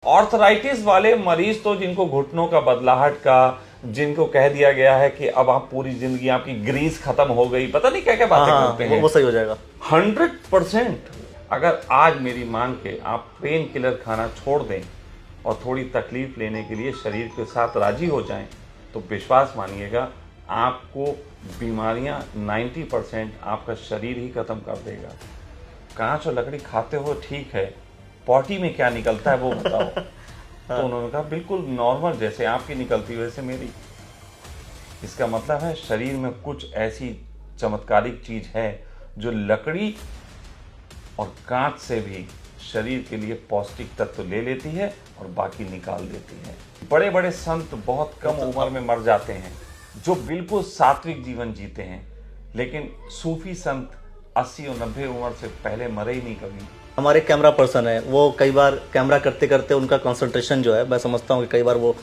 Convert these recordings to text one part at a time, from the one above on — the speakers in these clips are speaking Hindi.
ऑर्थराइटिस वाले मरीज तो जिनको घुटनों का बदलाहट का, जिनको कह दिया गया है कि अब आप पूरी जिंदगी आपकी ग्रीस खत्म हो गई, पता नहीं क्या क्या बातें करते हैं, वो सही हो जाएगा 100%। अगर आज मेरी मांग के आप पेन किलर खाना छोड़ दें और थोड़ी तकलीफ लेने के लिए शरीर के साथ राजी हो जाएं, तो विश्वास मानिएगा आपको बीमारियां 90% आपका शरीर ही खत्म कर देगा। कांच और लकड़ी खाते हो ठीक है, पॉटी में क्या निकलता है वो बताओ। तो उन्होंने कहा बिल्कुल नॉर्मल, जैसे आपकी निकलती वैसे मेरी। इसका मतलब है शरीर में कुछ ऐसी चमत्कारिक चीज है जो लकड़ी और कांच से भी शरीर के लिए पौष्टिक तत्व ले लेती है और बाकी निकाल देती है। बड़े बड़े संत बहुत कम उम्र में मर जाते हैं, जो बिल्कुल सात्विक जीवन जीते हैं, लेकिन सूफी संत 80 और 90 उम्र से पहले मरे ही नहीं कभी। हमारे कैमरा पर्सन है, वो कई बार कैमरा करते करते उनका कंसंट्रेशन जो है, मैं समझता हूँ कि कई बार वो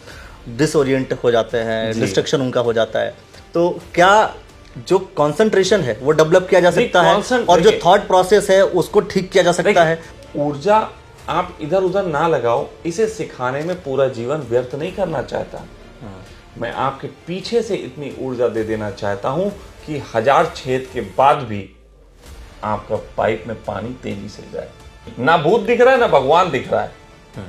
डिसओरिएंट हो जाते हैं, डिस्ट्रक्शन उनका हो जाता है। तो क्या जो कंसंट्रेशन है वो डेवलप किया जा सकता है और जो थॉट प्रोसेस है उसको ठीक किया जा सकता है? ऊर्जा आप इधर उधर ना लगाओ, इसे सिखाने में पूरा जीवन व्यर्थ नहीं करना चाहता। मैं आपके पीछे से इतनी ऊर्जा दे देना चाहता हूं कि 1000 छेद के बाद भी आपका पाइप में पानी तेजी से जाए। ना भूत दिख रहा है ना भगवान दिख रहा है,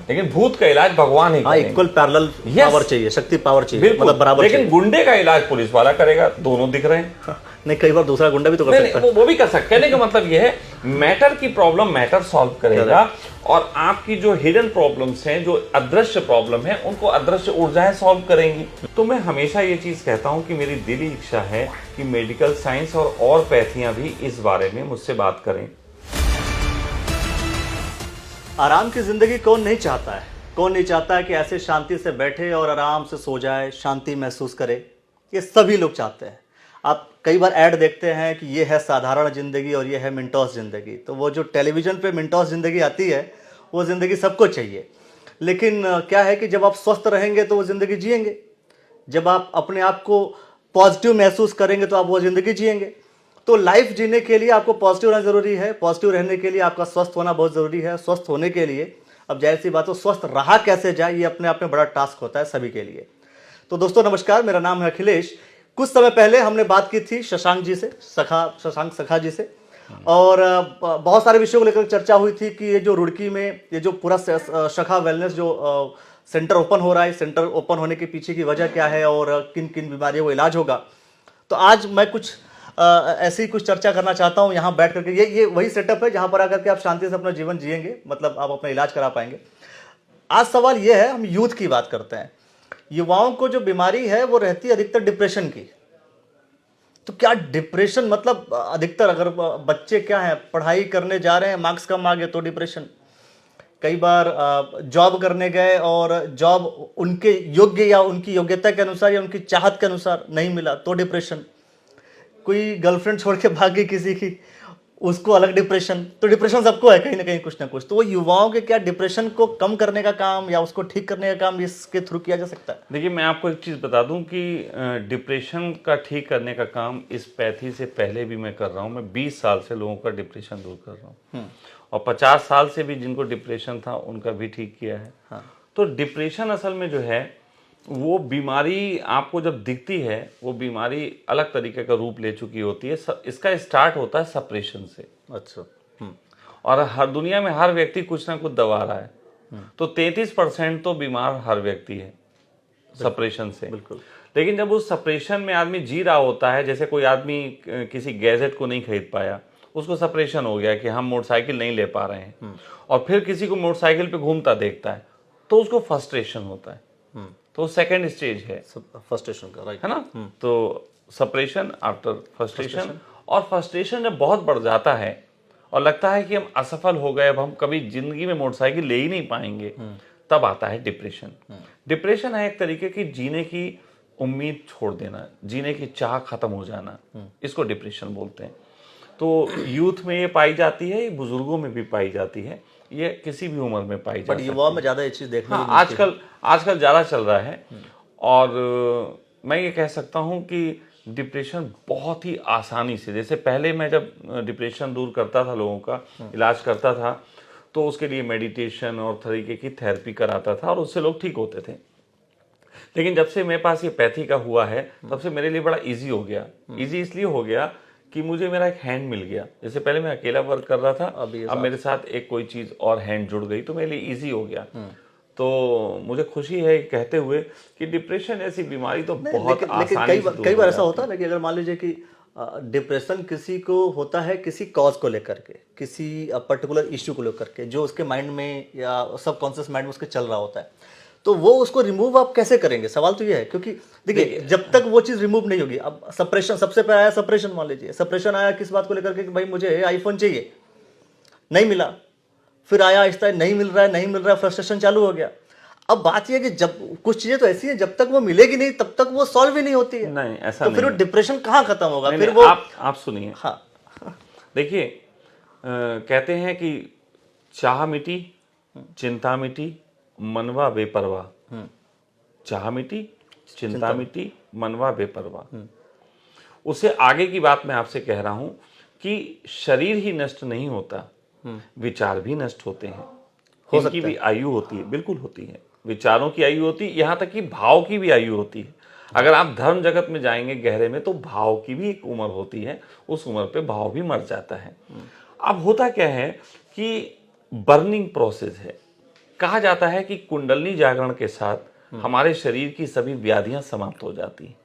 लेकिन भूत का इलाज भगवान ही करेंगे। इक्वल पैरेलल पावर चाहिए, शक्ति पावर चाहिए, मतलब बराबर। लेकिन गुंडे का इलाज पुलिस वाला करेगा, दोनों दिख रहे हैं। नहीं, कई बार दूसरा गुंडा भी तो कर सकता है। वो भी कर सकते हैं। कहने का मतलब यह है मैटर की प्रॉब्लम मैटर सॉल्व करेगा, और आपकी जो हिडन प्रॉब्लम्स हैं, जो अदृश्य प्रॉब्लम है, उनको अदृश्य ऊर्जाएं सॉल्व करेंगी। तो मैं हमेशा ये चीज कहता हूं कि मेरी दिली इच्छा है कि मेडिकल साइंस और पैथियां भी इस बारे में मुझसे बात करें। आराम की जिंदगी कौन नहीं चाहता है? कौन नहीं चाहता है कि ऐसे शांति से बैठे और आराम से सो जाए, शांति महसूस करे? ये सभी लोग चाहते हैं। आप कई बार ऐड देखते हैं कि ये है साधारण जिंदगी और ये है मिंटोस जिंदगी। तो वो जो टेलीविजन पे मिंटोस जिंदगी आती है, वो जिंदगी सबको चाहिए। लेकिन क्या है कि जब आप स्वस्थ रहेंगे तो वो जिंदगी जिएंगे, जब आप अपने आप को पॉजिटिव महसूस करेंगे तो आप वो जिंदगी जिएंगे। तो लाइफ जीने के लिए आपको पॉजिटिव रहना जरूरी है, पॉजिटिव रहने के लिए आपका स्वस्थ होना बहुत जरूरी है। स्वस्थ होने के लिए अब जाहिर सी बात हो, स्वस्थ रहा कैसे जाए, ये अपने आप में बड़ा टास्क होता है सभी के लिए। तो दोस्तों नमस्कार, मेरा नाम है अखिलेश। कुछ समय पहले हमने बात की थी शशांक जी से, शशांक सखा जी से, और बहुत सारे विषयों को लेकर चर्चा हुई थी कि ये जो रुड़की में ये जो पूरा सखा वेलनेस जो सेंटर ओपन हो रहा है, सेंटर ओपन होने के पीछे की वजह क्या है और किन किन बीमारियों को इलाज होगा। तो आज मैं कुछ ऐसी कुछ चर्चा करना चाहता हूं यहाँ बैठ करके। ये वही सेटअप है जहां पर आकर के आप शांति से अपना जीवन जिएंगे, मतलब आप अपना इलाज करा पाएंगे। आज सवाल ये है, हम यूथ की बात करते हैं। युवाओं को जो बीमारी है वो रहती है अधिकतर डिप्रेशन की। तो क्या डिप्रेशन मतलब अधिकतर अगर बच्चे क्या है, पढ़ाई करने जा रहे हैं, मार्क्स कम आ गए तो डिप्रेशन। कई बार जॉब करने गए और जॉब उनके योग्य या उनकी योग्यता के अनुसार या उनकी चाहत के अनुसार नहीं मिला तो डिप्रेशन। कोई गर्लफ्रेंड छोड़ के भाग गई किसी की, उसको अलग डिप्रेशन। तो डिप्रेशन सबको है कहीं ना कहीं, कुछ ना कुछ। तो वो युवाओं के क्या डिप्रेशन को कम करने का काम या उसको ठीक करने का काम इसके थ्रू किया जा सकता है? देखिए, मैं आपको एक चीज़ बता दूं कि डिप्रेशन का ठीक करने का काम इस पैथी से पहले भी मैं कर रहा हूं। मैं 20 साल से लोगों का डिप्रेशन दूर कर रहा हूं, और 50 साल से भी जिनको डिप्रेशन था उनका भी ठीक किया है। तो डिप्रेशन असल में जो है वो बीमारी आपको जब दिखती है, वो बीमारी अलग तरीके का रूप ले चुकी होती है। इसका स्टार्ट होता है सप्रेशन से। अच्छा। और हर दुनिया में हर व्यक्ति कुछ ना कुछ दबा रहा है। तो 33% तो बीमार हर व्यक्ति है सप्रेशन से। बिल्कुल। लेकिन जब उस सप्रेशन में आदमी जी रहा होता है, जैसे कोई आदमी किसी गैजेट को नहीं खरीद पाया, उसको सप्रेशन हो गया कि हम मोटरसाइकिल नहीं ले पा रहे हैं, और फिर किसी को मोटरसाइकिल पे घूमता देखता है तो उसको फ्रस्ट्रेशन होता है। तो सेकंड स्टेज है फ्रस्ट्रेशन का, राइट, है ना। तो सप्रेशन आफ्टर फ्रस्ट्रेशन, और फ्रस्ट्रेशन जब बहुत बढ़ जाता है और लगता है कि हम असफल हो गए, अब हम कभी जिंदगी में मोटरसाइकिल ले ही नहीं पाएंगे, तब आता है डिप्रेशन। डिप्रेशन है एक तरीके की जीने की उम्मीद छोड़ देना, जीने की चाह खत्म हो जाना, इसको डिप्रेशन बोलते हैं। तो यूथ में ये पाई जाती है, बुजुर्गों में भी पाई जाती है, ये किसी भी उम्र में पाई जाती है। युवाओं में ज्यादा ये चीज देखने को मिलती है। आजकल ज्यादा चल रहा है। और मैं ये कह सकता हूं कि डिप्रेशन बहुत ही आसानी से, जैसे पहले मैं जब डिप्रेशन दूर करता था, लोगों का इलाज करता था, तो उसके लिए मेडिटेशन और तरीके की थेरेपी कराता था और उससे लोग ठीक होते थे। लेकिन जब से मेरे पास ये पैथी का हुआ है तब से मेरे लिए बड़ा इजी हो गया। इजी इसलिए हो गया कि मुझे मेरा एक हैंड मिल गया। जैसे पहले मैं अकेला वर्क कर रहा था, अब मेरे साथ एक कोई चीज और हैंड जुड़ गई तो मेरे लिए इजी हो गया। तो मुझे खुशी है कहते हुए कि डिप्रेशन ऐसी बीमारी तो बहुत आसानी से दूर कई हो बार ऐसा जाती होता है ना कि अगर मान लीजिए कि डिप्रेशन किसी को होता है किसी कॉज को लेकर के, किसी पर्टिकुलर इश्यू को लेकर के, जो उसके माइंड में या सबकॉन्शियस माइंड में उसके चल रहा होता है, तो वो उसको रिमूव आप कैसे करेंगे? सवाल तो ये है, क्योंकि देखिए जब तक वो चीज रिमूव नहीं होगी, अब सप्रेशन सबसे पहले आया, सप्रेशन मान लीजिए, सप्रेशन आया किस बात को लेकर के कि भाई मुझे आईफोन चाहिए, नहीं मिला, फिर आया आहिस्ता नहीं मिल रहा है, नहीं मिल रहा है, फ्रस्ट्रेशन चालू हो गया। अब बात यह है कि जब कुछ चीजें तो ऐसी हैं जब तक वो मिलेगी नहीं तब तक वो सॉल्व ही नहीं होती है। नहीं, ऐसा तो फिर वो नहीं है। डिप्रेशन कहाँ खत्म होगा? नहीं, फिर नहीं, वो आप सुनिए। हाँ देखिए, कहते हैं कि चाह मिटी, चिंता मिटी, मनवा बेपरवाह। चाह मिटी, चिंता मिटी, मनवा बेपरवाह। उससे आगे की बात मैं आपसे कह रहा हूं कि शरीर ही नष्ट नहीं होता, विचार भी नष्ट होते हैं। इनकी भी आयु होती है, बिल्कुल होती है। विचारों की आयु होती है, यहां तक कि भाव की भी आयु होती है। अगर आप धर्म जगत में जाएंगे गहरे में तो भाव की भी एक उम्र होती है, उस उम्र पे भाव भी मर जाता है। अब होता क्या है कि बर्निंग प्रोसेस है। कहा जाता है कि कुंडलनी जागरण के साथ हमारे शरीर की सभी व्याधियां समाप्त हो जाती हैं।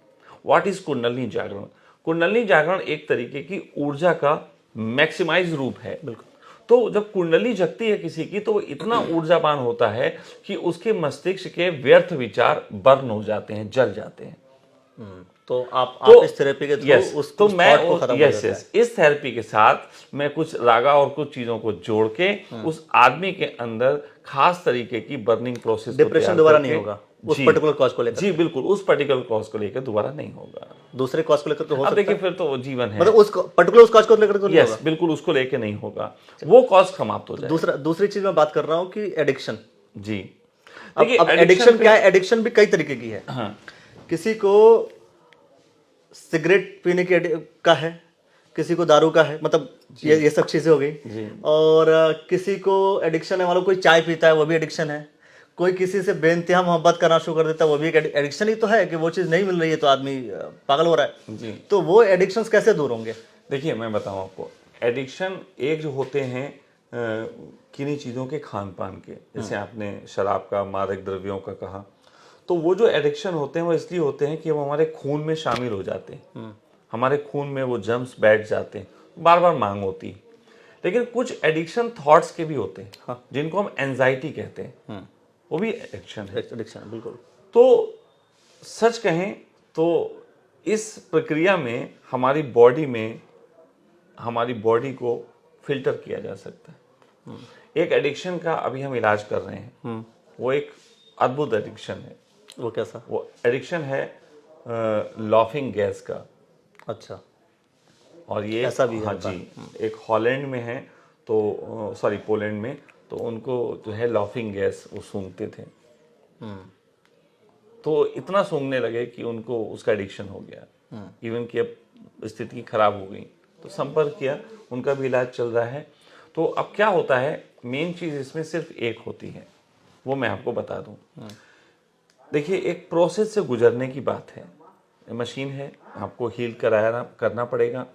व्हाट इज कुंडलनी जागरण? कुंडलनी जागरण एक तरीके की ऊर्जा का मैक्सिमाइज रूप है। बिल्कुल। तो जब कुंडली जगती है किसी की तो वो इतना ऊर्जावान होता है कि उसके मस्तिष्क के व्यर्थ विचार बर्न हो जाते हैं, जल जाते हैं। तो आप इस थेरेपी के थ्रू तो मैं इस थेरेपी के साथ मैं कुछ रागा और कुछ चीजों को जोड़ के उस आदमी के अंदर खास तरीके की बर्निंग प्रोसेस, डिप्रेशन दोबारा नहीं होगा उस पर्टिकुलर कॉज को लेकर। जी बिल्कुल, उस पर्टिकुलर कॉज को लेकर दोबारा नहीं होगा। दूसरे कॉज को लेकर तो हो सकता है। देखिए फिर तो वो जीवन है, मतलब उस पर्टिकुलर उस कॉज को लेकर तो नहीं होगा। बिल्कुल उसको लेकर नहीं होगा, वो कॉज समाप्त हो जाएगा। दूसरी चीज मैं बात कर रहा हूँ कि एडिक्शन। जी अब एडिक्शन क्या है? एडिक्शन भी कई तरीके की है। हाँ। किसी को सिगरेट पीने का है, किसी को दारू का है, मतलब ये सब चीजें हो गई। और किसी को एडिक्शन है, मान लो कोई चाय पीता है वो भी एडिक्शन है। कोई किसी से बेइंतहा मोहब्बत करना शुरू कर देता है वो भी एक एडिक्शन ही तो है कि वो चीज नहीं मिल रही है तो आदमी पागल हो रहा है। जी। तो वो एडिक्शंस कैसे दूर होंगे? देखिए मैं बताऊं आपको, एडिक्शन एक जो होते हैं किन्हीं चीज़ों के खान पान के, जैसे आपने शराब का, मादक द्रव्यों का कहा, तो वो जो एडिक्शन होते हैं वो इसलिए होते हैं कि वो हमारे खून में शामिल हो जाते हैं, हमारे खून में वो जर्म्स बैठ जाते हैं, बार बार मांग होती है। लेकिन कुछ एडिक्शन थॉट्स के भी होते हैं। हाँ। जिनको हम एंजाइटी कहते हैं, वो भी एडिक्शन है। एडिक्शन बिल्कुल। तो सच कहें तो इस प्रक्रिया में हमारी बॉडी को फिल्टर किया जा सकता है। एक एडिक्शन का अभी हम इलाज कर रहे हैं, वो एक अद्भुत एडिक्शन है। वो कैसा? वो एडिक्शन है लाफिंग गैस का। अच्छा। और ये ऐसा भी है? हाँ जी, एक हॉलैंड में है, तो सॉरी पोलैंड में, तो उनको जो है लाफिंग गैस वो सूंघते थे, तो इतना सूंघने लगे कि उनको उसका एडिक्शन हो गया। इवन कि अब स्थिति खराब हो गई, तो संपर्क किया, उनका भी इलाज चल रहा है। तो अब क्या होता है, मेन चीज इसमें सिर्फ एक होती है, वो मैं आपको बता दूं। देखिए एक प्रोसेस से गुजरने की बात है, मशीन है, आपको हील करना पड़ेगा,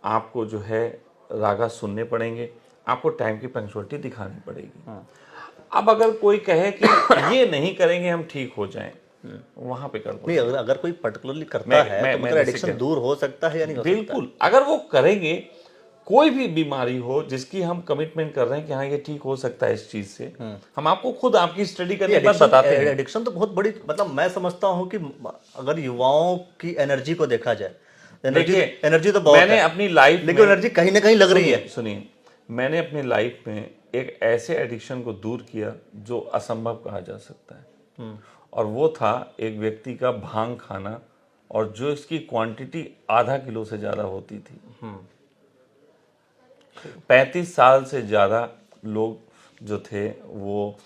आपको जो है रागा सुनने पड़ेंगे, आपको टाइम की पंक्चुअलिटी दिखानी पड़ेगी। अब अगर कोई कहे कि ये नहीं करेंगे हम ठीक हो जाएं, वहां पे कर दो। नहीं, अगर कोई पर्टिकुलरली करता है तो मतलब एडिक्शन दूर हो सकता है या नहीं हो सकता? बिल्कुल, अगर वो करेंगे, कोई भी बीमारी हो जिसकी हम कमिटमेंट कर रहे हैं कि हाँ ये ठीक हो सकता है इस चीज से, हम आपको खुद आपकी स्टडी करने के बाद बताते हैं। एडिक्शन तो बहुत बड़ी, मतलब मैं समझता हूँ कि अगर युवाओं की एनर्जी को देखा जाए, एनर्जी तो बहुत मैंने अपनी लाइफ, लेकिन एनर्जी कहीं ना कहीं लग रही है। सुनिए, मैंने अपनी लाइफ में एक ऐसे एडिक्शन को दूर किया जो असंभव कहा जा सकता है, और वो था एक व्यक्ति का भांग खाना, और जो इसकी क्वांटिटी आधा किलो से ज्यादा होती थी। 35 साल से ज्यादा लोग जो थे वो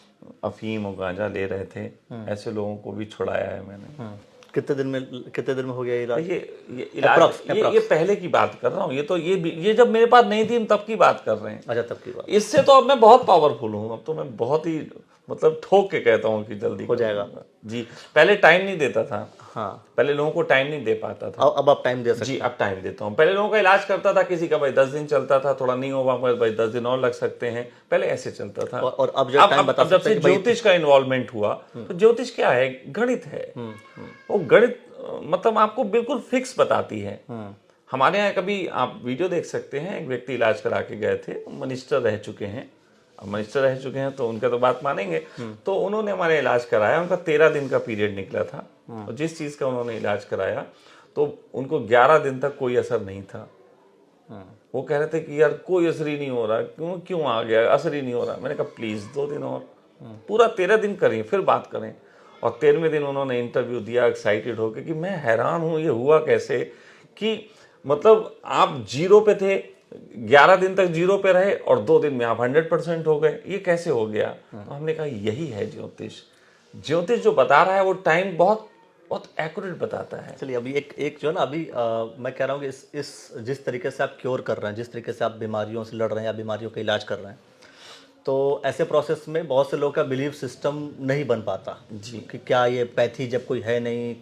अफीम और गांजा ले रहे थे, ऐसे लोगों को भी छुड़ाया है मैंने। कितने दिन में हो गया इलाज? ये इलाज ये पहले की बात कर रहा हूँ। ये तो ये जब मेरे पास नहीं थी तब की बात कर रहे हैं। अच्छा, तब की बात। इससे तो अब मैं बहुत पावरफुल हूँ। अब तो मैं बहुत ही मतलब ठोक के कहता हूँ कि जल्दी हो जाएगा जी। पहले टाइम नहीं देता था। हाँ, पहले लोगों को टाइम नहीं दे पाता था। अब आप टाइम दे सकते जी, अब टाइम देता हूँ। पहले लोगों का इलाज करता था, किसी का भाई 10 दिन चलता था, थोड़ा नहीं होगा भाई 10 दिन और लग सकते हैं, पहले ऐसे चलता था। और अब जो टाइम बता जब से ज्योतिष का इन्वॉल्वमेंट हुआ, तो ज्योतिष क्या है? गणित है। वो गणित मतलब आपको बिल्कुल फिक्स बताती है। हमारे यहाँ कभी आप वीडियो देख सकते हैं, एक व्यक्ति इलाज करा के गए थे, मिनिस्टर रह चुके हैं। अब मिनिस्टर रह चुके हैं तो उनका तो बात मानेंगे। तो उन्होंने हमारे इलाज कराया, उनका 13 दिन का पीरियड निकला था। और जिस चीज़ का उन्होंने इलाज कराया तो उनको 11 दिन तक कोई असर नहीं था। वो कह रहे थे कि यार कोई असर ही नहीं हो रहा, क्यों आ गया, असर ही नहीं हो रहा। मैंने कहा प्लीज़ 2 दिन और, पूरा 13 दिन करें फिर बात करें। और 13वें दिन उन्होंने इंटरव्यू दिया एक्साइटेड होकर कि मैं हैरान हूँ ये हुआ कैसे कि मतलब आप 0 पे थे, 11 दिन तक 0 पे रहे और 2 दिन में आप 100% हो गए, ये कैसे हो गया? तो हमने कहा यही है ज्योतिष। ज्योतिष जो बता रहा है वो टाइम बहुत बहुत एक्यूरेट बताता है। चलिए, अभी एक जो है ना, अभी मैं कह रहा हूँ कि इस जिस तरीके से आप क्योर कर रहे हैं, जिस तरीके से आप बीमारियों से लड़ रहे हैं या बीमारियों का इलाज कर रहे हैं, तो ऐसे प्रोसेस में बहुत से लोगों का बिलीफ सिस्टम नहीं बन पाता जी। कि क्या ये पैथी जब कोई है नहीं,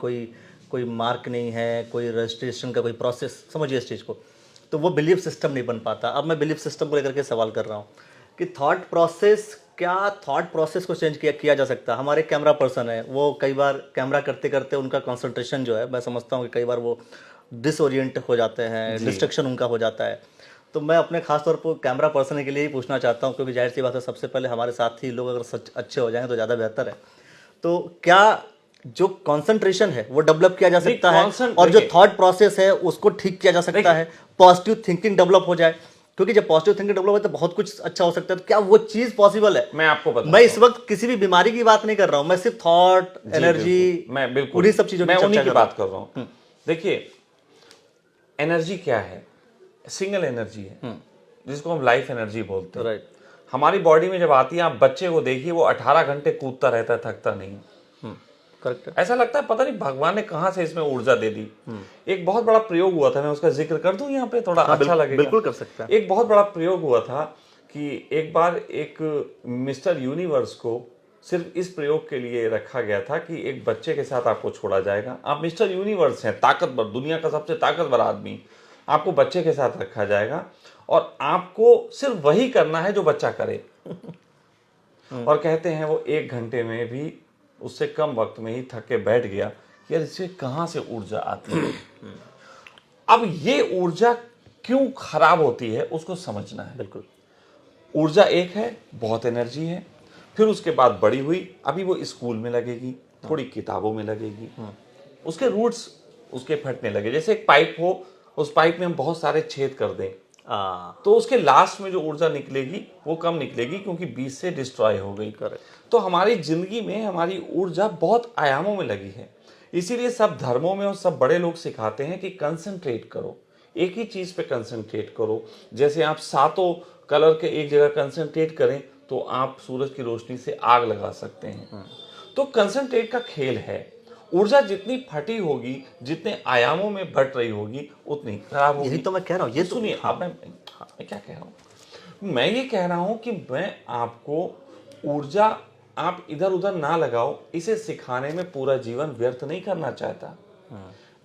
कोई मार्क नहीं है, कोई रजिस्ट्रेशन का कोई प्रोसेस, समझिए इस चीज़ को, तो वो बिलीफ सिस्टम नहीं बन पाता। अब मैं बिलीफ सिस्टम को लेकर के सवाल कर रहा हूँ कि थॉट प्रोसेस को चेंज किया जा सकता है। हमारे कैमरा पर्सन है, वो कई बार कैमरा करते करते उनका कंसंट्रेशन जो है, मैं समझता हूँ कि कई बार वो डिसओरिएंट हो जाते हैं, डिस्ट्रक्शन उनका हो जाता है। तो मैं अपने खास तौर पर कैमरा पर्सन के लिए ही पूछना चाहता हूँ, क्योंकि जाहिर सी बात है सबसे पहले हमारे साथ ही लोग अगर सच अच्छे हो जाएं तो ज़्यादा बेहतर है। तो क्या जो कंसंट्रेशन है वो डेवलप किया जा सकता है, और जो थॉट प्रोसेस है उसको ठीक किया जा सकता है, पॉजिटिव थिंकिंग डेवलप हो जाए? क्योंकि जब पॉजिटिव थिंकिंग डेवलप हो तो बहुत कुछ अच्छा हो सकता है। तो क्या वो चीज पॉसिबल है? मैं आपको बता, मैं इस वक्त किसी भी बीमारी की बात नहीं कर रहा हूं, मैं सिर्फ थॉट, एनर्जी, मैं बिल्कुल उन्हीं सब चीजों की बात कर रहा हूं। देखिए, एनर्जी क्या है? सिंगल एनर्जी है जिसको हम लाइफ एनर्जी बोलते हैं। राइट। हमारी बॉडी में जब आती है, आप बच्चे को देखिए, वो 18 घंटे कूदता रहता है, थकता नहीं। करेक्ट है। ऐसा लगता है पता नहीं भगवान ने कहां से इसमें ऊर्जा दे दी। एक बहुत बड़ा प्रयोग हुआ था, मैं उसका जिक्र कर दूं यहाँ पे, थोड़ा अच्छा लगेगा। बिल्कुल कर सकते हैं। एक बहुत बड़ा प्रयोग हुआ था कि एक बार एक मिस्टर यूनिवर्स को सिर्फ इस प्रयोग के लिए रखा गया था कि एक बच्चे के साथ आपको छोड़ा जाएगा। आप मिस्टर यूनिवर्स हैं, ताकतवर, दुनिया का सबसे ताकतवर आदमी, आपको बच्चे के साथ रखा जाएगा और आपको सिर्फ वही करना है जो बच्चा करे। और कहते हैं वो 1 घंटे में भी, उससे कम वक्त में ही थक के बैठ गया। यार इससे कहां से ऊर्जा आती है? अब ये ऊर्जा क्यों खराब होती है उसको समझना है। बिल्कुल। ऊर्जा एक है, बहुत एनर्जी है, फिर उसके बाद बड़ी हुई, अभी वो स्कूल में लगेगी, थोड़ी किताबों में लगेगी, उसके रूट्स उसके फटने लगे। जैसे एक पाइप हो, उस पाइप में हम बहुत सारे छेद कर दें तो उसके लास्ट में जो ऊर्जा निकलेगी वो कम निकलेगी, क्योंकि बीच से डिस्ट्रॉय हो गई। करेक्ट। तो हमारी जिंदगी में हमारी ऊर्जा बहुत आयामों में लगी है। इसीलिए सब धर्मों में और सब बड़े लोग सिखाते हैं कि कंसंट्रेट करो, एक ही चीज पे कंसंट्रेट करो। जैसे आप 7 कलर के एक जगह कंसंट्रेट करें तो आप सूरज की रोशनी से आग लगा सकते हैं। तो कंसंट्रेट का खेल है। ऊर्जा जितनी फटी होगी, जितने आयामों में बट रही होगी, उतनी खराब होगी। यही तो मैं कह रहा हूँ। ये सुनिए, मैं क्या कह रहा हूँ? मैं ये कह रहा हूँ कि मैं आपको ऊर्जा आप इधर उधर ना लगाओ, इसे सिखाने में पूरा जीवन व्यर्थ नहीं करना चाहता।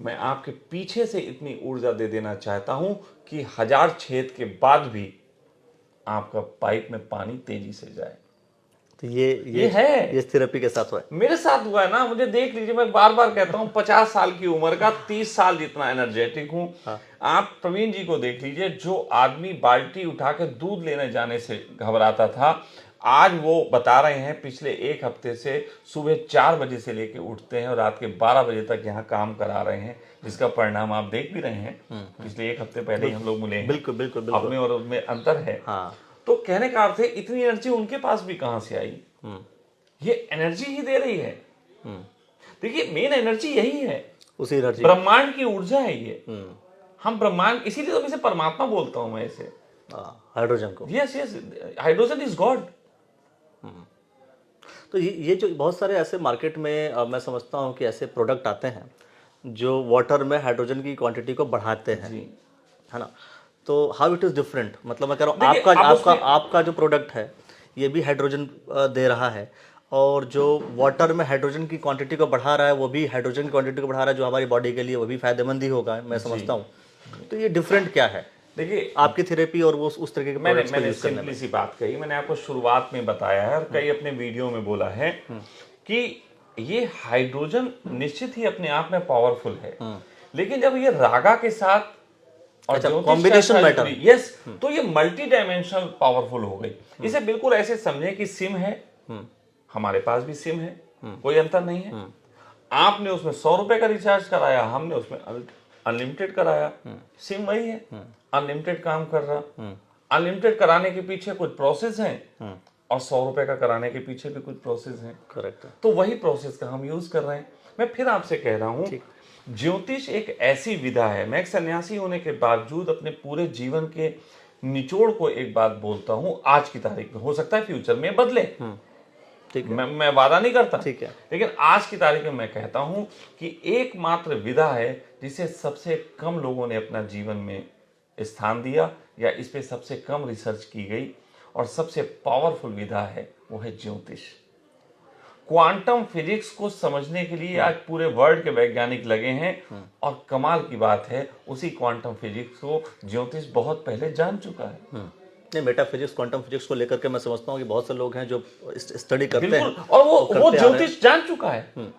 मैं आपके पीछे से इतनी ऊर्जा दे देना चाहता हूं कि 1000 छेद के बाद भी आपका पाइप में पानी तेजी से जाए। तो ये है, ये थेरेपी के साथ हुआ है। मेरे साथ हुआ है ना। मुझे देख लीजिए, मैं बार बार कहता हूँ, 50 साल की उम्र का 30 साल जितना एनर्जेटिक हूँ। आप प्रवीण जी को देख लीजिए, जो आदमी बाल्टी उठा के दूध लेने जाने से घबराता था, आज वो बता रहे हैं पिछले 1 हफ्ते से सुबह 4 बजे से लेके उठते हैं और रात के 12 बजे तक यहाँ काम करा रहे हैं, जिसका परिणाम आप देख भी रहे हैं। पिछले 1 हफ्ते पहले ही हम लोग मिले हैं। बिल्कुल बिल्कुल बिल्कुल। अपने और उनमें अंतर है। तो कहने का अर्थ है, इतनी एनर्जी उनके पास भी कहां से आई? ये एनर्जी ही दे रही है। देखिए, मेन एनर्जी यही है, उसी एनर्जी, ब्रह्मांड की ऊर्जा है ये। हम ब्रह्मांड, इसीलिए तो इसे परमात्मा बोलता हूं मैं इसे, हाइड्रोजन को। Yes yes, hydrogen is God. तो ये जो बहुत सारे ऐसे मार्केट में मैं समझता हूँ कि ऐसे प्रोडक्ट आते हैं जो वाटर में हाइड्रोजन की क्वांटिटी को बढ़ाते हैं, जी है ना? तो हाउ इट इज़ डिफरेंट, मतलब मैं कह रहा हूँ देखिए, आपका अब आपका उसमें आपका जो प्रोडक्ट है ये भी हाइड्रोजन दे रहा है, और जो वाटर में हाइड्रोजन की क्वांटिटी को बढ़ा रहा है वो भी हाइड्रोजन की क्वांटिटी को बढ़ा रहा है, जो हमारी बॉडी के लिए वो भी फायदेमंद ही होगा, मैं समझता हूँ। तो ये डिफरेंट क्या है देखिए, आपकी थेरेपी और वो उस तरीके के मैंने प्रोडक्ट्स को मैंने यूज़ करने सिंपली में? सी बात कही, मैंने आपको शुरुआत में बताया है और कई अपने वीडियो में बोला है कि ये हाइड्रोजन निश्चित ही अपने आप में पावरफुल है, लेकिन जब ये रागा के साथ और अच्छा, ज्योतिष combination के साथ matter। जुड़ी, यस, तो ये मल्टी डायमेंशनल पावरफुल हो गई। इसे बिल्कुल ऐसे समझें कि सिम है, हमारे पास भी सिम है, कोई अंतर नहीं है। आपने उसमें 100 रुपए का रिचार्ज कराया, हमने उसमें अनलिमिटेड कराया, सिम वही है, अनलिमिटेड काम कर रहा। अनलिमिटेड कराने के पीछे कुछ प्रोसेस है और 100 रुपए का कराने के पीछे भी कुछ प्रोसेस है। करेक्ट है। तो वही प्रोसेस का हम यूज कर रहे हैं। मैं फिर आपसे कह रहा हूं, ज्योतिष एक ऐसी विधा है, मैं एक सन्यासी होने के बावजूद अपने पूरे जीवन के निचोड़ को एक बात बोलता हूं, आज की तारीख में, हो सकता है फ्यूचर में बदले, ठीक है, मैं वादा नहीं करता, ठीक है, लेकिन आज की तारीख में मैं कहता हूं कि एकमात्र विधा है जिसे सबसे कम लोगों ने अपना जीवन में स्थान दिया या इस पे सबसे कम रिसर्च की गई और सबसे पावरफुल विधा है, वो है ज्योतिष। क्वांटम फिजिक्स को समझने के लिए आज पूरे वर्ल्ड के वैज्ञानिक लगे हैं और कमाल की बात है, उसी क्वांटम फिजिक्स को ज्योतिष बहुत पहले जान चुका है। नहीं, मेटाफिजिक्स क्वांटम फिजिक्स को लेकर के मैं समझता हूँ कि बहुत से लोग हैं जो स्टडी करते बिल्कुल, हैं, और वो करते आ रहे हैं। ज्योतिष जान चुका है।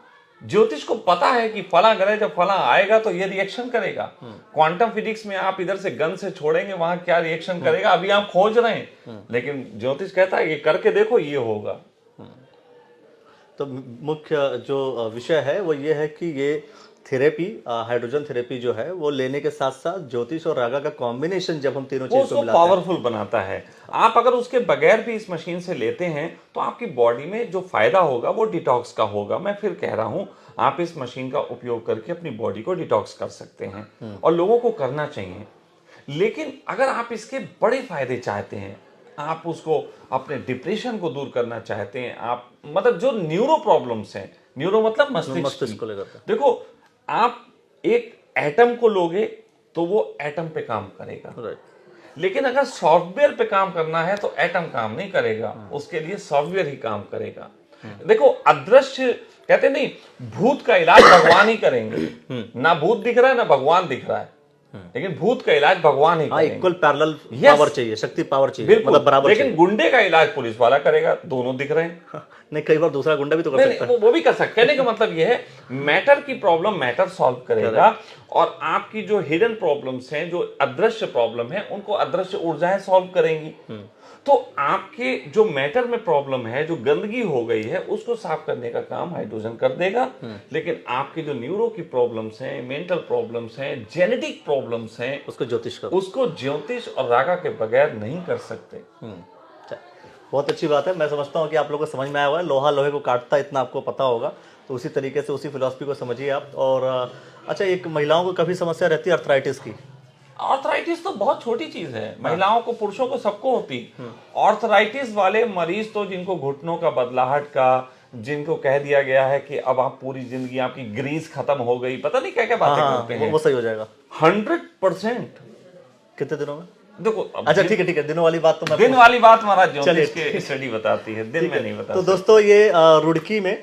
ज्योतिष को पता है कि फला ग्रह जब फला आएगा तो ये रिएक्शन करेगा। क्वांटम फिजिक्स में आप इधर से गन से छोड़ेंगे, वहां क्या रिएक्शन करेगा अभी आप खोज रहे हैं, लेकिन ज्योतिष कहता है ये करके देखो, ये होगा। तो मुख्य जो विषय है वो ये है कि ये थेरेपी, हाइड्रोजन थेरेपी जो है वो लेने के साथ साथ ज्योतिष और रागा का कॉम्बिनेशन जब हम तीनों वो चीज को उसको मिलाते हैं, पावरफुल बनाता है। आप अगर उसके बगैर भी इस मशीन से लेते हैं तो आपकी बॉडी में जो फायदा होगा वो डिटॉक्स का होगा। मैं फिर कह रहा हूं, आप इस मशीन का उपयोग करके अपनी बॉडी को डिटॉक्स कर सकते हैं और लोगों को करना चाहिए। लेकिन अगर आप इसके बड़े फायदे चाहते हैं, आप उसको अपने डिप्रेशन को दूर करना चाहते हैं, आप मतलब जो न्यूरो प्रॉब्लम्स हैं, न्यूरो मतलब मस्तिष्क मस्तिष्क को लेकर के। देखो, आप एक एटम को लोगे तो वो एटम पे काम करेगा, राइट। लेकिन अगर सॉफ्टवेयर पे काम करना है तो एटम काम नहीं करेगा, उसके लिए सॉफ्टवेयर ही काम करेगा। देखो, अदृश्य कहते नहीं, भूत का इलाज भगवान ही करेंगे। ना भूत दिख रहा है ना भगवान दिख रहा है, लेकिन भूत का इलाज भगवान ही हाँ, करेंगे। Equal parallel Yes। पावर चाहिए, शक्ति पावर चाहिए, बिल्कुल, मतलब बराबर लेकिन चाहिए। गुंडे का इलाज पुलिस वाला करेगा, दोनों दिख रहे हैं। नहीं, कई बार दूसरा गुंडा भी तो कर नहीं, सकता है। वो भी कर सकते हैं। कहने का मतलब ये है, मैटर की प्रॉब्लम मैटर सॉल्व करेगा और आपकी जो हिडन प्रॉब्लम्स हैं, जो अदृश्य प्रॉब्लम है, उनको अदृश्य ऊर्जाएं सॉल्व करेंगी। तो आपके जो मैटर में प्रॉब्लम है, जो गंदगी हो गई है, उसको साफ करने का काम हाइड्रोजन कर देगा। लेकिन आपकी जो न्यूरो की प्रॉब्लम्स हैं, मेंटल प्रॉब्लम्स हैं, जेनेटिक प्रॉब्लम्स हैं, उसको ज्योतिष का, उसको ज्योतिष और रागा के बगैर नहीं कर सकते। बहुत अच्छी बात है। मैं समझता हूँ कि आप लोगों को समझ में आया हुआ है, लोहा लोहे को काटता है, इतना आपको पता होगा। तो उसी तरीके से उसी फिलॉसफी को समझिए आप। और अच्छा, एक महिलाओं को कभी समस्या रहती है अर्थराइटिस की? आर्थराइटिस तो बहुत छोटी चीज है, महिलाओं को, पुरुषों को, सबको होती। आर्थराइटिस वाले मरीज तो जिनको घुटनों का बदलाहट का, जिनको कह दिया गया है कि अब आप पूरी जिंदगी आपकी ग्रीस खत्म हो गई, पता नहीं क्या क्या बातें करते हैं, वो सही हो जाएगा 100%। कितने दिनों में? देखो, अच्छा, ठीक है, ठीक है, दिनों वाली बात तो मैं दिन वाली बात महाराज चलिए, ज्योतिष के स्टडी बताती है, दिन में नहीं बताती। तो दोस्तों, ये रुड़की में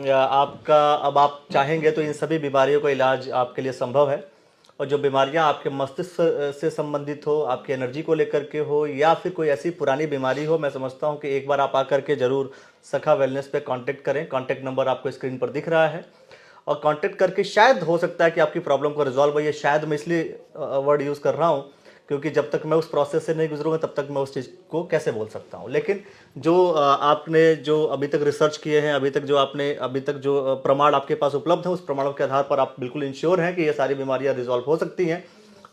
आपका, अब आप चाहेंगे तो इन सभी बीमारियों का इलाज आपके लिए संभव है। और जो बीमारियां आपके मस्तिष्क से संबंधित हो, आपकी एनर्जी को लेकर के हो, या फिर कोई ऐसी पुरानी बीमारी हो, मैं समझता हूं कि एक बार आप आकर के जरूर सखा वेलनेस पे कांटेक्ट करें। कांटेक्ट नंबर आपको स्क्रीन पर दिख रहा है, और कांटेक्ट करके शायद हो सकता है कि आपकी प्रॉब्लम को रिजॉल्व हो। ये शायद मैं इसलिए वर्ड यूज़ कर रहा हूँ क्योंकि जब तक मैं उस प्रोसेस से नहीं गुजरूंगा तब तक मैं उस चीज़ को कैसे बोल सकता हूँ। लेकिन जो आपने जो अभी तक रिसर्च किए हैं, अभी तक जो प्रमाण आपके पास उपलब्ध हैं, उस प्रमाणों के आधार पर आप बिल्कुल इंश्योर हैं कि ये सारी बीमारियां रिजॉल्व हो सकती हैं।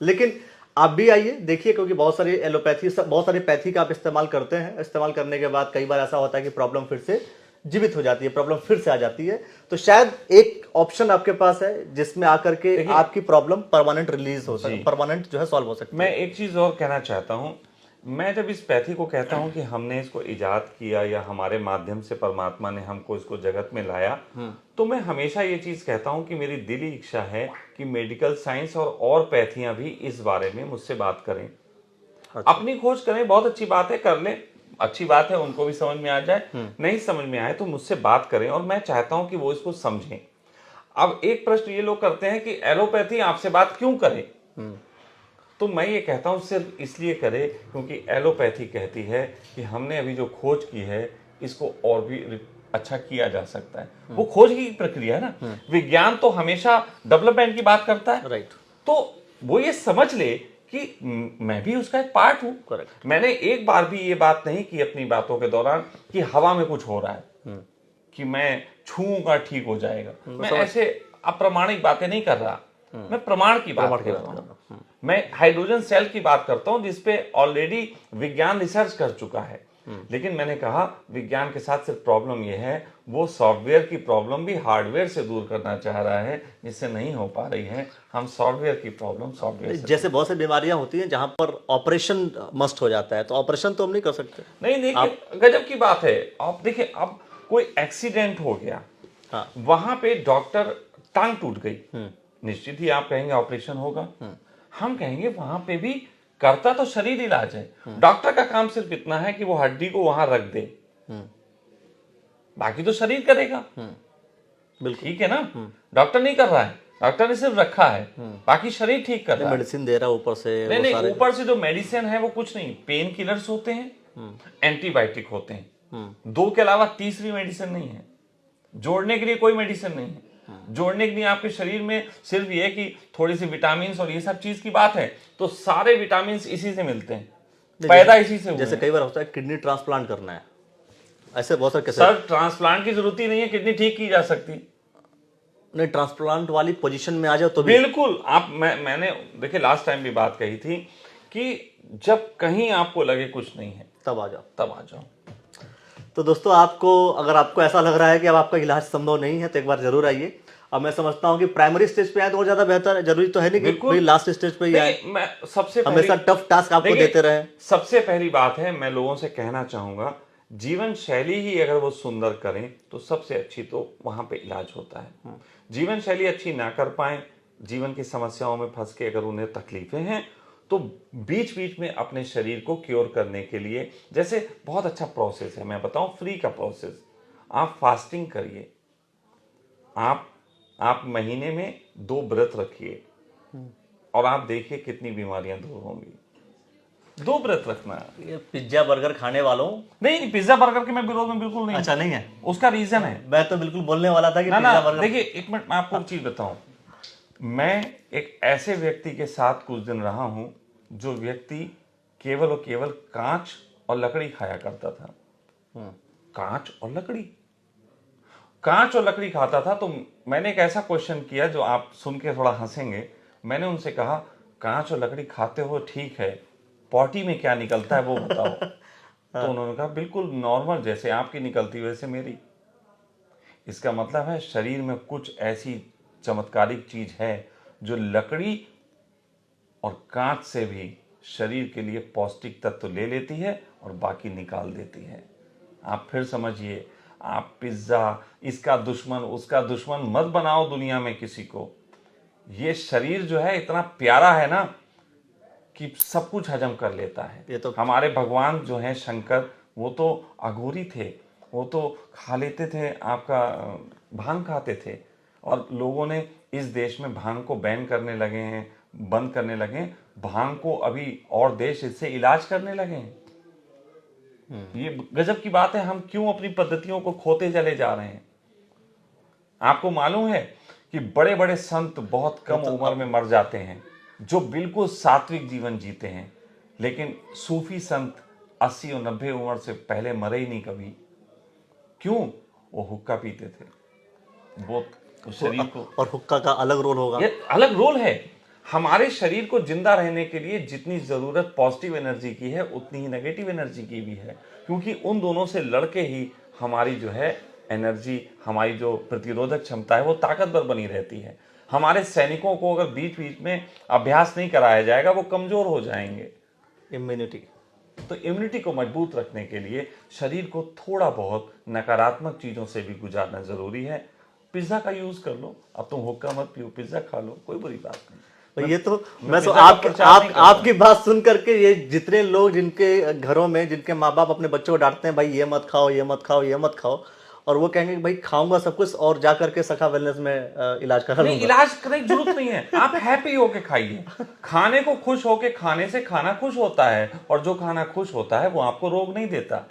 लेकिन आप भी आइए, देखिए, क्योंकि बहुत सारी एलोपैथी, बहुत सारी पैथी का आप इस्तेमाल करते हैं। इस्तेमाल करने के बाद कई बार ऐसा होता है कि प्रॉब्लम फिर से जीवित हो जाती है, प्रॉब्लम फिर से आ जाती है। तो शायद एक ऑप्शन आपके पास है जिसमें आकर के आपकी प्रॉब्लम परमानेंट रिलीज हो सकती है, परमानेंट जो है सॉल्व हो सकती है। मैं एक चीज और कहना चाहता हूं मैं जब इस पैथी को कहता हूं कि हमने इसको इजाद किया या हमारे माध्यम से परमात्मा ने हमको इसको जगत में लाया, तो मैं हमेशा ये चीज कहता हूं कि मेरी दिली इच्छा है कि मेडिकल साइंस और पैथियां भी इस बारे में मुझसे बात करें। अपनी खोज करें, बहुत अच्छी बात है, कर लें, अच्छी बात है, उनको भी समझ में आ जाए, नहीं समझ में आए तो मुझसे बात करें, और मैं चाहता हूं कि वो इसको समझें। अब एक प्रश्न ये लोग करते हैं कि एलोपैथी आपसे बात क्यों करे, तो मैं ये कहता हूं सिर्फ इसलिए करे क्योंकि एलोपैथी कहती है कि हमने अभी जो खोज की है इसको और भी अच्छा किया जा सकता है। वो खोज की प्रक्रिया है ना, विज्ञान तो हमेशा डेवलपमेंट की बात करता है, राइट। तो वो ये समझ ले कि मैं भी उसका एक पार्ट हूं। करेक्ट। मैंने एक बार भी ये बात नहीं की अपनी बातों के दौरान कि हवा में कुछ हो रहा है, कि मैं छूऊंगा ठीक हो जाएगा। मैं ऐसे अप्रामाणिक बातें नहीं कर रहा, मैं प्रमाण की बात कर रहा हूं। मैं हाइड्रोजन सेल की बात करता हूं जिसपे ऑलरेडी विज्ञान रिसर्च कर चुका है। लेकिन मैंने कहा विज्ञान के साथ सिर्फ प्रॉब्लम यह है, वो सॉफ्टवेयर की प्रॉब्लम भी हार्डवेयर से दूर करना चाह रहा है, जिससे नहीं हो पा रही है। हम सॉफ्टवेयर की प्रॉब्लम सॉफ्टवेयर से जैसे बहुत सी बीमारियां होती हैं जहां पर ऑपरेशन मस्ट हो जाता है, तो ऑपरेशन तो हम नहीं कर सकते। नहीं, देखिए गजब की बात है। आप देखिए, अब कोई एक्सीडेंट हो गया, हाँ। वहां पे डॉक्टर टांग टूट गई, निश्चित ही आप कहेंगे ऑपरेशन होगा। हम कहेंगे वहां पे भी करता तो शरीर इलाज है, डॉक्टर का काम सिर्फ इतना है कि वो हड्डी को वहां रख दे, बाकी तो शरीर करेगा। बिल्कुल ठीक है ना, डॉक्टर नहीं कर रहा है, डॉक्टर ने सिर्फ रखा है, बाकी शरीर ठीक कर रहा है। मेडिसिन दे रहा है ऊपर से। नहीं नहीं, ऊपर से जो मेडिसिन है वो कुछ नहीं, पेन किलर्स होते हैं, एंटीबायोटिक होते हैं, दो के अलावा तीसरी मेडिसिन नहीं है। जोड़ने के लिए कोई मेडिसिन नहीं है। जोड़ने के लिए आपके शरीर में सिर्फ ये कि थोड़ी सी विटामिन और ये सब चीज की बात है, तो सारे विटामिन इसी से मिलते हैं, पैदा इसी से हुए जैसे हैं। कई बार होता है किडनी ट्रांसप्लांट करना है, ऐसे बहुत सारे केसेस। सर ट्रांसप्लांट की जरूरत ही नहीं है, किडनी ठीक की जा सकती। नहीं, ट्रांसप्लांट वाली पोजीशन में आ जाओ तो भी बिल्कुल। मैंने देखिए लास्ट टाइम भी बात कही थी कि जब कहीं आपको लगे कुछ नहीं है तब आ जाओ। तब आ जाओ। तो दोस्तों, अगर आपको ऐसा लग रहा है कि अब आपका इलाज संभव नहीं है तो एक बार जरूर आइए। अब मैं समझता हूं कि प्राइमरी स्टेज पे आए तो और ज्यादा बेहतर है, जरूरी तो है नहीं कि भाई लास्ट स्टेज पे ही आए। देखिए, मैं सबसे हमेशा टफ टास्क आपको देते रहे। सबसे पहली बात है, मैं लोगों से कहना चाहूंगा, जीवन शैली ही अगर वो सुंदर करें तो सबसे अच्छी तो वहां पे इलाज होता है। जीवन शैली अच्छी ना कर पाए, जीवन की समस्याओं में फंस के अगर उन्हें तकलीफें हैं, तो बीच बीच में अपने शरीर को क्योर करने के लिए, जैसे बहुत अच्छा प्रोसेस है, मैं बताऊं, फ्री का प्रोसेस। आप फास्टिंग करिए, आप महीने में 2 व्रत रखिए, और आप देखिए कितनी बीमारियां दूर होंगी। 2 व्रत रखना। ये पिज्जा बर्गर खाने वालों नहीं, पिज्जा बर्गर के मैं विरोध में बिल्कुल नहीं। अच्छा नहीं है, उसका रीजन है। मैं तो बिल्कुल बोलने वाला था कि ना पिज्जा बर्गर। देखिए, एक मिनट मैं आपको एक चीज बताऊं। मैं एक ऐसे व्यक्ति के साथ कुछ दिन रहा हूं जो व्यक्ति केवल और केवल कांच और लकड़ी खाया करता था। कांच और लकड़ी खाता था। तो मैंने एक ऐसा क्वेश्चन किया जो आप सुन के थोड़ा हंसेंगे। मैंने उनसे कहा, कांच और लकड़ी खाते हो ठीक है, पॉटी में क्या निकलता है वो बताओ। तो उन्होंने कहा, बिल्कुल नॉर्मल, जैसे आपकी निकलती वैसे मेरी। इसका मतलब है शरीर में कुछ ऐसी चमत्कारिक चीज है जो लकड़ी और कांच से भी शरीर के लिए पौष्टिक तत्व ले लेती है और बाकी निकाल देती है। आप फिर समझिए, आप पिज्जा, इसका दुश्मन उसका दुश्मन मत बनाओ दुनिया में किसी को। ये शरीर जो है इतना प्यारा है ना कि सब कुछ हजम कर लेता है। ये तो हमारे भगवान जो हैं शंकर, वो तो अघोरी थे, वो तो खा लेते थे, आपका भांग खाते थे, और लोगों ने इस देश में भांग को बैन करने लगे हैं, बंद करने लगे हैं। भांग को अभी और देश इससे इलाज करने लगे हैं। ये गजब की बात है, हम क्यों अपनी पद्धतियों को खोते चले जा रहे हैं। आपको मालूम है कि बड़े बड़े संत बहुत कम उम्र में मर जाते हैं, जो बिल्कुल सात्विक जीवन जीते हैं, लेकिन सूफी संत 80 और 90 उम्र से पहले मरे ही नहीं कभी। क्यों? वो हुक्का पीते थे। वो शरीर को, और हुक्का का अलग रोल होगा। ये अलग रोल है। हमारे शरीर को जिंदा रहने के लिए जितनी जरूरत पॉजिटिव एनर्जी की है, उतनी ही नेगेटिव एनर्जी की भी है, क्योंकि उन दोनों से लड़के ही हमारी जो है एनर्जी, हमारी जो प्रतिरोधक क्षमता है वो ताकतवर बनी रहती है। हमारे सैनिकों को अगर बीच बीच में अभ्यास नहीं कराया जाएगा, वो कमजोर हो जाएंगे। इम्यूनिटी तो इम्यूनिटी को मजबूत रखने के लिए शरीर को थोड़ा बहुत नकारात्मक चीज़ों से भी गुजारना ज़रूरी है। पिज़्ज़ा का यूज़ कर लो, अब तुम हुक्का मत पियो, पिज़्ज़ा खा लो, कोई बुरी बात नहीं। तो ये तो मैं तो पिज़्ज़ा का प्रचार नहीं कर रहा। आपकी बात सुन करके ये जितने लोग जिनके घरों में जिनके माँ बाप अपने बच्चों को डांटते हैं, भाई ये मत खाओ, ये मत खाओ, ये मत खाओ, और वो कहेंगे कि भाई खाऊंगा सब कुछ और जा करके सखा वेलनेस में इलाज करा नहीं, लूंगा। इलाज करने की जरूरत नहीं है। आप हैप्पी होके खाइए। खाने को खुश होके खाने से खाना खुश होता है, और जो खाना खुश होता है वो आपको रोग नहीं देता।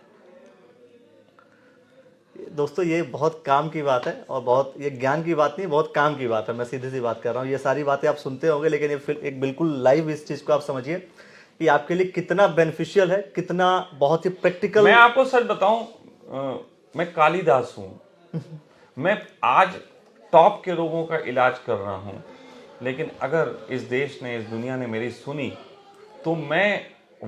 दोस्तों ये बहुत काम की बात है, और बहुत ये ज्ञान की बात नहीं, बहुत काम की बात है। मैं सीधी सी बात कर रहा हूँ, ये सारी बातें आप सुनते होंगे, लेकिन ये फिर एक बिल्कुल लाइव इस चीज़ को आप समझिए कि आपके लिए कितना बेनिफिशियल है, कितना बहुत ही प्रैक्टिकल। मैं आपको सच बताऊं, मैं कालिदास हूं। मैं आज टॉप के रोगों का इलाज कर रहा हूं, लेकिन अगर इस देश ने, इस दुनिया ने मेरी सुनी, तो मैं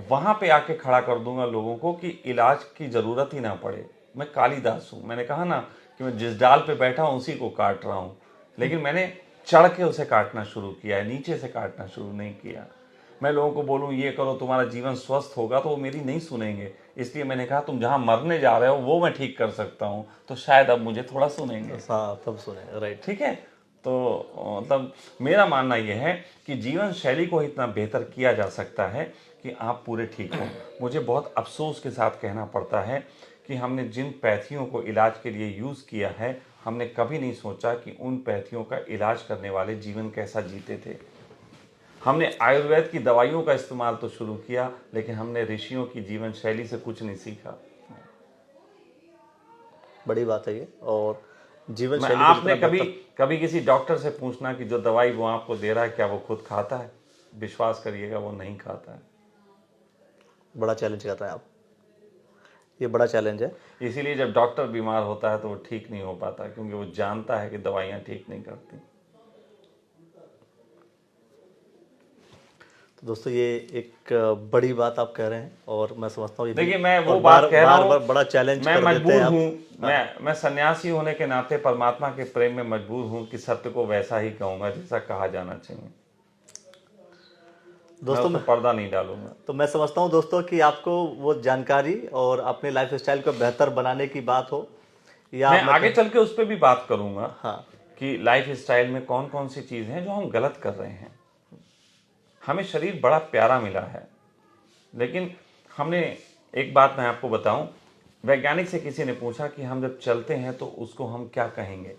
वहां पे आके खड़ा कर दूंगा लोगों को कि इलाज की जरूरत ही ना पड़े। मैं कालिदास हूं। मैंने कहा ना कि मैं जिस डाल पे बैठा हूं उसी को काट रहा हूं, लेकिन मैंने चढ़ के उसे काटना शुरू किया है, नीचे से काटना शुरू नहीं किया। मैं लोगों को बोलूं ये करो तुम्हारा जीवन स्वस्थ होगा, तो वो मेरी नहीं सुनेंगे। इसलिए मैंने कहा तुम जहां मरने जा रहे हो वो मैं ठीक कर सकता हूं, तो शायद अब मुझे थोड़ा सुनेंगे। हाँ तब सुने, राइट। ठीक है। तो मतलब मेरा मानना यह है कि जीवन शैली को इतना बेहतर किया जा सकता है कि आप पूरे ठीक हो। मुझे बहुत अफसोस के साथ कहना पड़ता है कि हमने जिन पैथियों को इलाज के लिए यूज़ किया है, हमने कभी नहीं सोचा कि उन पैथियों का इलाज करने वाले जीवन कैसा जीते थे। हमने आयुर्वेद की दवाइयों का इस्तेमाल तो शुरू किया, लेकिन हमने ऋषियों की जीवन शैली से कुछ नहीं सीखा। बड़ी बात है ये। और जीवन मैं शैली आपने कभी किसी डॉक्टर से पूछना कि जो दवाई वो आपको दे रहा है क्या वो खुद खाता है? विश्वास करिएगा वो नहीं खाता है। बड़ा चैलेंज कर रहे हैं आप, ये बड़ा चैलेंज है। इसीलिए जब डॉक्टर बीमार होता है तो वो ठीक नहीं हो पाता, क्योंकि वो जानता है कि दवाइयाँ ठीक नहीं करती। तो दोस्तों ये एक बड़ी बात आप कह रहे हैं, और मैं समझता हूँ ये देखिए मैं वो बात कह रहा हूँ, बड़ा चैलेंज मैं कर देते मजबूर हैं आप। हूँ। मैं सन्यासी होने के नाते परमात्मा के प्रेम में मजबूर हूँ कि सत्य को वैसा ही कहूँगा जैसा कहा जाना चाहिए। दोस्तों मैं पर्दा नहीं डालूंगा। तो मैं समझता हूँ दोस्तों कि आपको वो जानकारी और अपने लाइफ स्टाइल को बेहतर बनाने की बात हो, या मैं आगे चल के उस पर भी बात करूंगा। हाँ, कि लाइफ स्टाइल में कौन कौन सी चीज़ें हैं जो हम गलत कर रहे हैं। हमें शरीर बड़ा प्यारा मिला है, लेकिन हमने, एक बात मैं आपको बताऊं, वैज्ञानिक से किसी ने पूछा कि हम जब चलते हैं तो उसको हम क्या कहेंगे,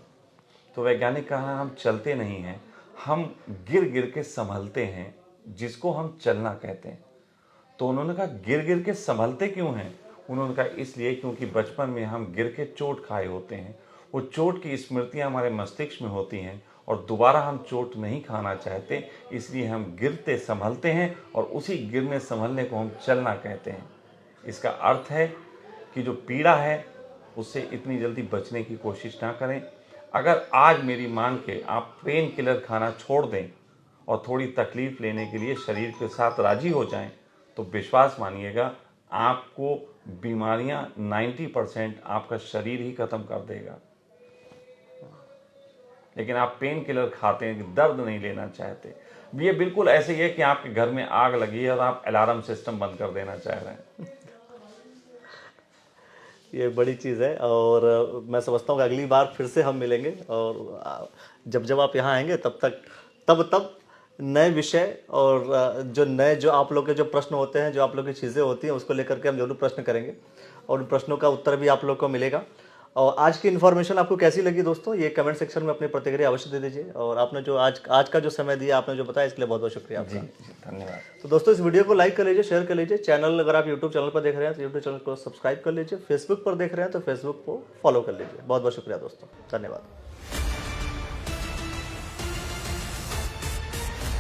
तो वैज्ञानिक कहा हम चलते नहीं हैं, हम गिर गिर के संभलते हैं, जिसको हम चलना कहते हैं। तो उन्होंने कहा गिर गिर के संभलते क्यों हैं? उन्होंने कहा इसलिए क्योंकि बचपन में हम गिर के चोट खाए होते हैं, वो चोट की स्मृतियां हमारे मस्तिष्क में होती हैं, और दोबारा हम चोट नहीं खाना चाहते, इसलिए हम गिरते संभलते हैं, और उसी गिरने संभलने को हम चलना कहते हैं। इसका अर्थ है कि जो पीड़ा है उससे इतनी जल्दी बचने की कोशिश ना करें। अगर आज मेरी मान के आप पेन किलर खाना छोड़ दें और थोड़ी तकलीफ लेने के लिए शरीर के साथ राजी हो जाएं, तो विश्वास मानिएगा आपको बीमारियां 90% आपका शरीर ही खत्म कर देगा। लेकिन आप पेन किलर खाते हैं कि दर्द नहीं लेना चाहते। ये बिल्कुल ऐसे ही है कि आपके घर में आग लगी है और आप अलार्म सिस्टम बंद कर देना चाह रहे हैं। ये बड़ी चीज़ है, और मैं समझता हूँ कि अगली बार फिर से हम मिलेंगे, और जब आप यहाँ आएंगे तब नए विषय और जो आप लोग के जो प्रश्न होते हैं, जो आप लोग की चीज़ें होती हैं, उसको लेकर के हम जरूर प्रश्न करेंगे, और उन प्रश्नों का उत्तर भी आप लोग को मिलेगा। और आज की इन्फॉर्मेशन आपको कैसी लगी दोस्तों, ये कमेंट सेक्शन में अपनी प्रतिक्रिया अवश्य दे दीजिए। और आपने जो आज का जो समय दिया, आपने जो बताया, इसके लिए बहुत बहुत शुक्रिया आपका। धन्यवाद। तो दोस्तों इस वीडियो को लाइक कर लीजिए, शेयर कर लीजिए। चैनल अगर आप यूट्यूब चैनल पर देख रहे हैं तो यूट्यूब चैनल को सब्सक्राइब कर लीजिए। फेसबुक पर देख रहे हैं तो फेसबुक को फॉलो कर लीजिए। बहुत बहुत शुक्रिया दोस्तों, धन्यवाद।